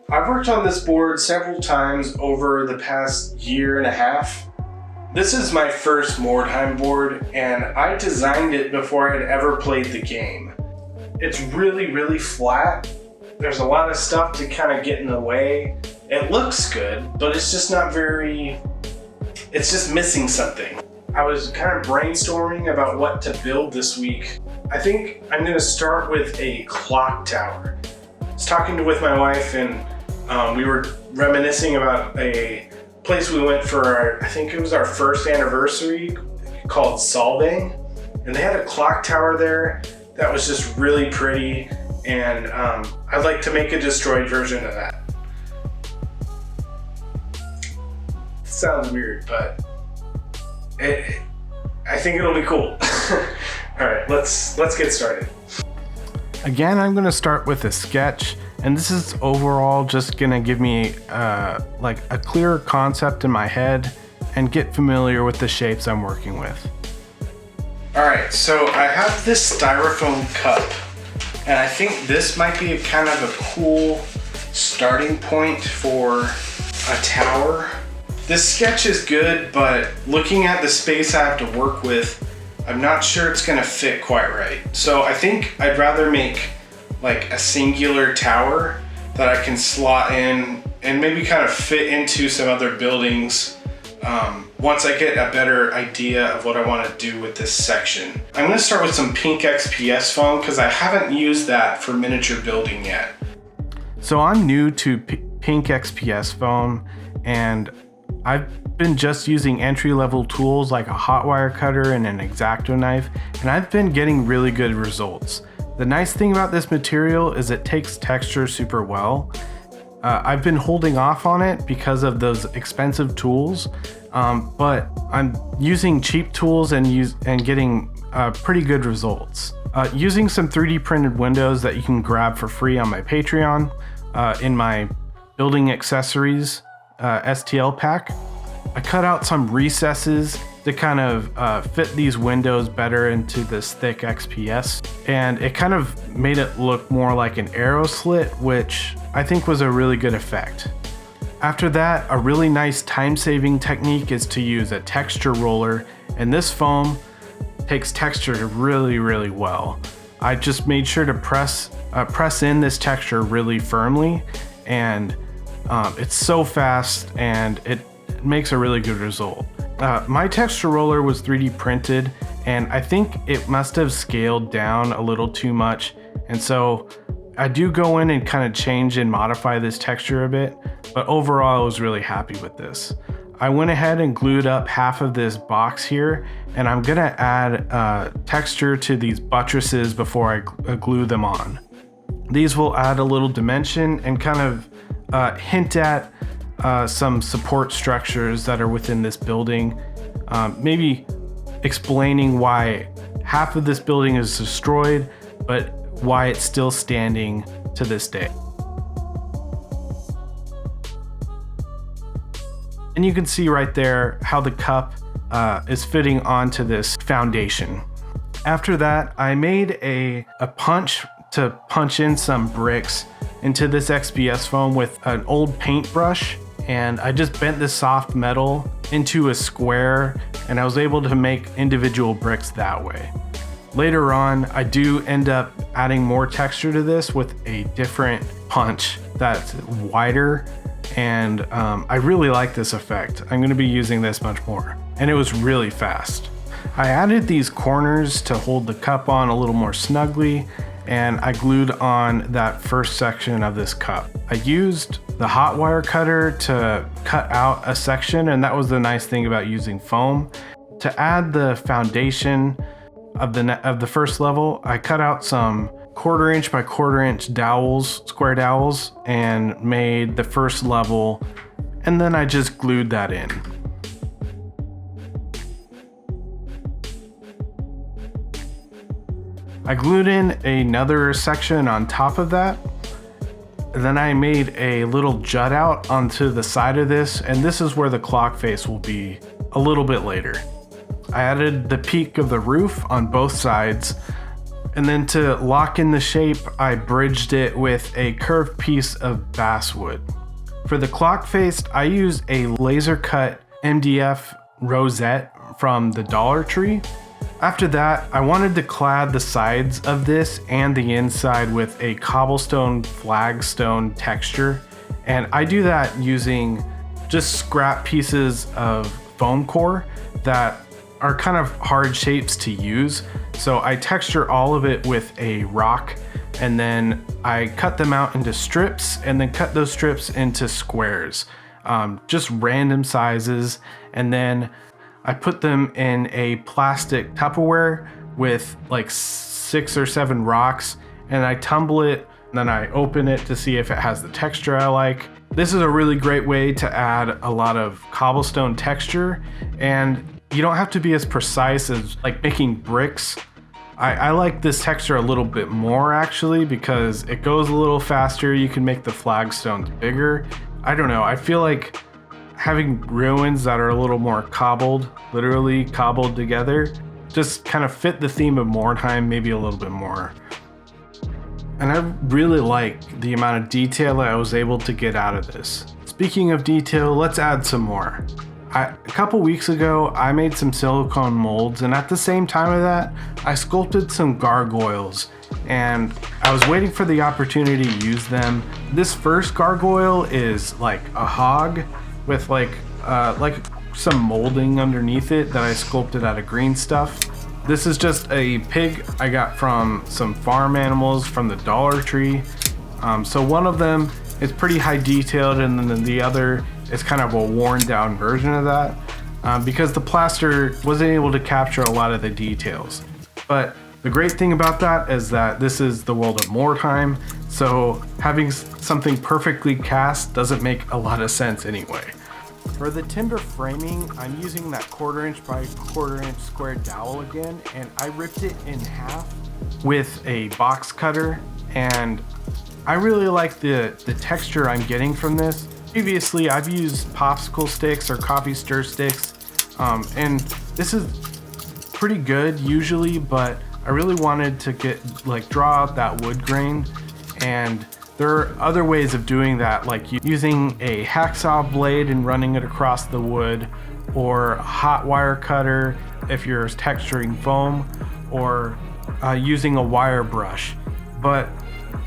I've worked on this board several times over the past year and a half. This is my first Mordheim board, and I designed it before I'd ever played the game. It's really, really flat. There's a lot of stuff to kind of get in the way. It looks good, but it's just not it's just missing something. I was kind of brainstorming about what to build this week. I think I'm gonna start with a Clocktower. I was talking with my wife, and we were reminiscing about a place we went for I think it was our first anniversary, called Solvang. And they had a clock tower there that was just really pretty, and I'd like to make a destroyed version of that. Sounds weird, but I think it'll be cool. All right, let's get started. Again, I'm going to start with a sketch, and this is overall just going to give me like a clearer concept in my head and get familiar with the shapes I'm working with. All right, so I have this styrofoam cup, and I think this might be kind of a cool starting point for a tower. This sketch is good, but looking at the space I have to work with, I'm not sure it's gonna fit quite right. So I think I'd rather make like a singular tower that I can slot in and maybe kind of fit into some other buildings once I get a better idea of what I want to do with this section. I'm going to start with some pink XPS foam because I haven't used that for miniature building yet. So I'm new to pink XPS foam, and I've been just using entry-level tools like a hot wire cutter and an X-Acto knife, and I've been getting really good results. The nice thing about this material is it takes texture super well. I've been holding off on it because of those expensive tools, but I'm using cheap tools and getting pretty good results. Using some 3D printed windows that you can grab for free on my Patreon in my building accessories STL pack. I cut out some recesses to kind of fit these windows better into this thick XPS, and it kind of made it look more like an arrow slit, which I think was a really good effect. After that, a really nice time-saving technique is to use a texture roller, and this foam takes texture really, really well. I just made sure to press in this texture really firmly, and it's so fast and it makes a really good result. My texture roller was 3D printed, and I think it must have scaled down a little too much, and so I do go in and kind of change and modify this texture a bit, but overall I was really happy with this. I went ahead and glued up half of this box here, and I'm gonna add texture to these buttresses before I glue them on. These will add a little dimension and kind of hint at some support structures that are within this building, maybe explaining why half of this building is destroyed, but why it's still standing to this day. And you can see right there how the cup is fitting onto this foundation. After that, I made a punch to punch in some bricks into this XPS foam with an old paintbrush, and I just bent this soft metal into a square, and I was able to make individual bricks that way. Later on, I do end up adding more texture to this with a different punch that's wider, and I really like this effect. I'm going to be using this much more, and it was really fast. I added these corners to hold the cup on a little more snugly, and I glued on that first section of this cup. I used the hot wire cutter to cut out a section, and that was the nice thing about using foam. To add the foundation of the first level, I cut out some 1/4 inch by 1/4 inch dowels, square dowels, and made the first level, and then I just glued that in. I glued in another section on top of that. Then I made a little jut out onto the side of this, and this is where the clock face will be a little bit later. I added the peak of the roof on both sides, And then to lock in the shape, I bridged it with a curved piece of basswood. For the clock face, I used a laser cut MDF rosette from the Dollar Tree. After that, I wanted to clad the sides of this and the inside with a cobblestone flagstone texture. And I do that using just scrap pieces of foam core that are kind of hard shapes to use. So I texture all of it with a rock, and then I cut them out into strips and then cut those strips into squares, just random sizes. And then I put them in a plastic Tupperware with like 6 or 7 rocks, and I tumble it, and then I open it to see if it has the texture I like. This is a really great way to add a lot of cobblestone texture, and you don't have to be as precise as like making bricks. I like this texture a little bit more actually, because it goes a little faster. You can make the flagstones bigger. I don't know, I feel like having ruins that are a little more cobbled, literally cobbled together, just kind of fit the theme of Mordheim maybe a little bit more. And I really like the amount of detail that I was able to get out of this. Speaking of detail, let's add some more. A couple weeks ago, I made some silicone molds, and at the same time of that, I sculpted some gargoyles, and I was waiting for the opportunity to use them. This first gargoyle is like a hog with like some molding underneath it that I sculpted out of green stuff. This is just a pig I got from some farm animals from the Dollar Tree. So one of them is pretty high detailed, and then the other is kind of a worn down version of that, because the plaster wasn't able to capture a lot of the details. But the great thing about that is that this is the world of Mordheim, so having something perfectly cast doesn't make a lot of sense anyway. For the timber framing, I'm using that 1/4 inch by 1/4 inch square dowel again, and I ripped it in half with a box cutter, and I really like the texture I'm getting from this. Previously, I've used popsicle sticks or coffee stir sticks, and this is pretty good usually, but I really wanted to draw out that wood grain, and there are other ways of doing that, like using a hacksaw blade and running it across the wood, or a hot wire cutter if you're texturing foam, or using a wire brush. But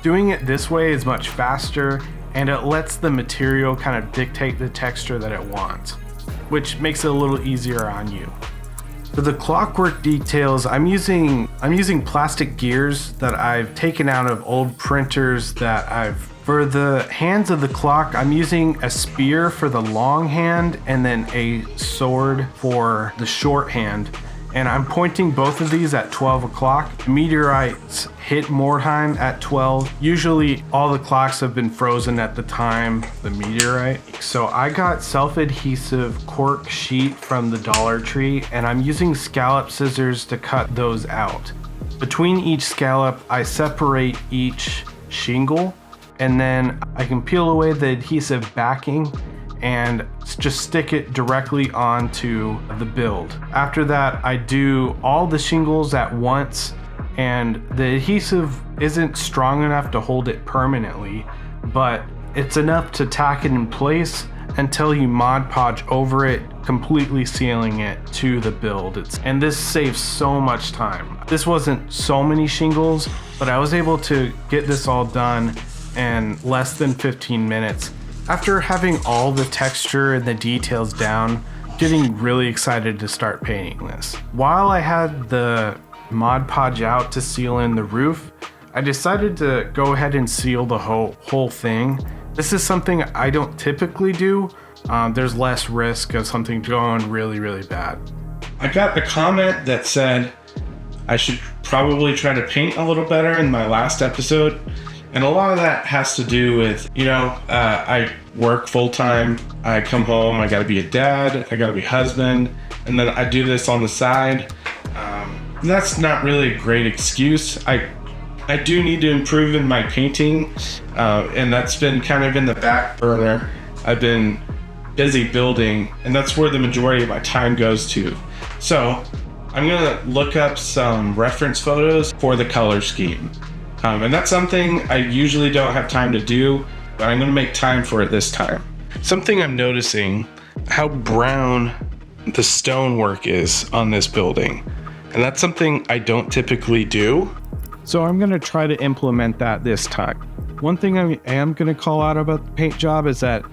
doing it this way is much faster, and it lets the material kind of dictate the texture that it wants, which makes it a little easier on you. For the clockwork details, I'm using plastic gears that I've taken out of old printers for the hands of the clock, I'm using a spear for the long hand and then a sword for the short hand. And I'm pointing both of these at 12 o'clock. Meteorites hit Mordheim at 12. Usually all the clocks have been frozen at the time the meteorite. So I got self-adhesive cork sheet from the Dollar Tree, and I'm using scallop scissors to cut those out. Between each scallop, I separate each shingle, and then I can peel away the adhesive backing and just stick it directly onto the build. After that, I do all the shingles at once, and the adhesive isn't strong enough to hold it permanently, but it's enough to tack it in place until you Mod Podge over it, completely sealing it to the build. And this saves so much time. This wasn't so many shingles, but I was able to get this all done in less than 15 minutes. After having all the texture and the details down, getting really excited to start painting this. While I had the Mod Podge out to seal in the roof, I decided to go ahead and seal the whole thing. This is something I don't typically do. There's less risk of something going really, really bad. I got a comment that said I should probably try to paint a little better in my last episode. And a lot of that has to do with, I work full time, I come home, I gotta be a dad, I gotta be a husband, and then I do this on the side. That's not really a great excuse. I do need to improve in my painting, and that's been kind of in the back burner. I've been busy building, and that's where the majority of my time goes to. So I'm gonna look up some reference photos for the color scheme. And that's something I usually don't have time to do, but I'm gonna make time for it this time. Something I'm noticing, how brown the stonework is on this building. And that's something I don't typically do. So I'm gonna try to implement that this time. One thing I am gonna call out about the paint job is that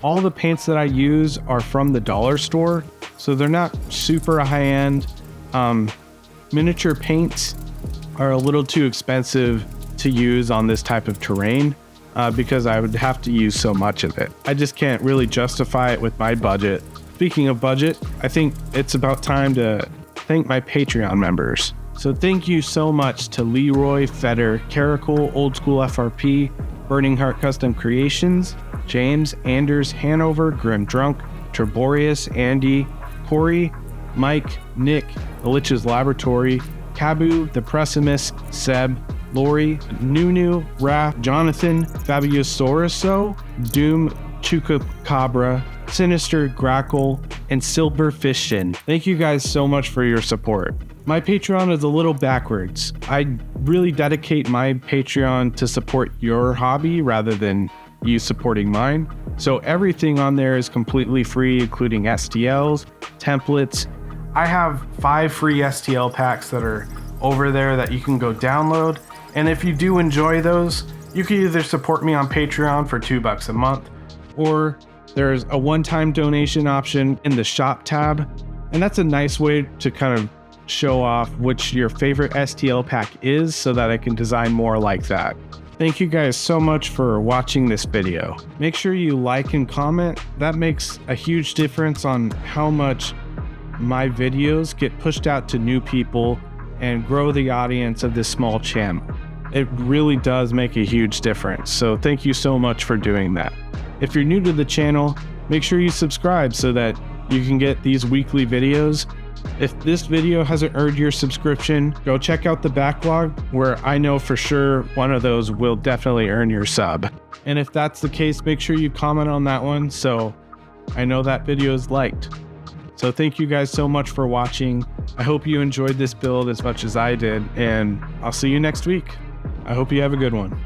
all the paints that I use are from the dollar store. So they're not super high-end. Miniature paints are a little too expensive to use on this type of terrain because I would have to use so much of it. I just can't really justify it with my budget. Speaking of budget, I think it's about time to thank my Patreon members. So thank you so much to Leroy, Feder, Caracol, Old School FRP, Burning Heart Custom Creations, James, Anders, Hanover, Grim Drunk, Treborius, Andy, Corey, Mike, Nick, The Lich's Laboratory, Cabu, The Pressimus, Seb, Lori, Nunu, Raph, Jonathan, Fabiosauruso, Doom, Chupacabra, Sinister, Grackle, and Silverfishin. Thank you guys so much for your support. My Patreon is a little backwards. I really dedicate my Patreon to support your hobby rather than you supporting mine. So everything on there is completely free, including STLs, templates. I have 5 free STL packs that are over there that you can go download. And if you do enjoy those, you can either support me on Patreon for $2 a month, or there's a one-time donation option in the shop tab. And that's a nice way to kind of show off which your favorite STL pack is so that I can design more like that. Thank you guys so much for watching this video. Make sure you like and comment. That makes a huge difference on how much my videos get pushed out to new people and grow the audience of this small channel. It really does make a huge difference. So thank you so much for doing that. If you're new to the channel, make sure you subscribe so that you can get these weekly videos. If this video hasn't earned your subscription, go check out the backlog where I know for sure one of those will definitely earn your sub. And if that's the case, make sure you comment on that one so I know that video is liked. So thank you guys so much for watching. I hope you enjoyed this build as much as I did, and I'll see you next week. I hope you have a good one.